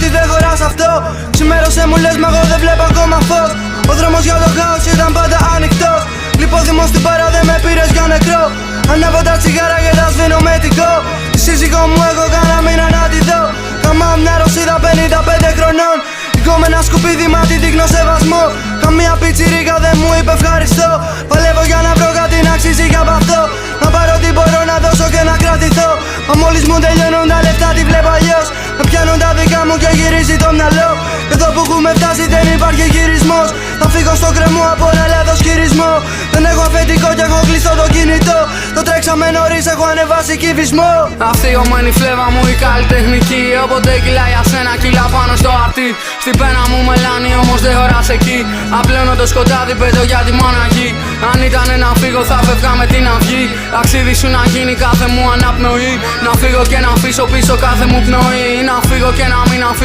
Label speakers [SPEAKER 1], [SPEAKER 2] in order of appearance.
[SPEAKER 1] ότι δεν χωράς αυτό. Ξημέρωσε μου λες, μα εγώ δεν βλέπω ακόμα φως. Ο δρόμος για το χάος ήταν πάντα ανοιχτός. Λιπόδημος στην παρά δεν με πήρες για νεκρό. Ανάβω τα τσιγάρα και τα σβήνω με τικό. Τη σύζυγό μου έχω κάνα μήνα να τη δω. Καμάω μια Ρωσίδα 55 χρονών. Εγώ με ένα σκουπίδι μα τη δείχνω σεβασμό. Καμία πιτσιρίκα δεν μου είπε ευχαριστώ. Παλεύω για να βρω κάτι να αξίζει για αυτό. Να πάρω τι μπορώ να δώσω και να κρατηθώ. Μα μόλις μου τελειώνουν τα λεφτά τη βλέπω αλλιώς. Να πιάνουν τα δικά μου και γυρίζει το μυαλό. Εδώ που έχουμε φτάσει δεν υπάρχει γυρισμός. Θα φύγω στο κρεμό από ένα λάθος χειρισμό. Δεν έχω αφεντικό και έχω κλειστό το κινητό. Το τρέξαμε νωρίς, έχω ανεβάσει κυβισμό.
[SPEAKER 2] Αφηγωμένη φλέβα μου η καλλιτεχνική. Όποτε κυλάει για σένα κυλά πάνω στο αρτί. Στην πένα μου μελάνι όμως δεν χωράς εκεί. Απλώνω το σκοτάδι, παίζω για τη μοναχή. Αν ήταν να φύγω θα φεύγα με την αυγή. Αξίδι σου να γίνει κάθε μου αναπνοή. Να φύγω και να αφήσω πίσω κάθε μου πνοή. Να φύγω και να μην αφήσω.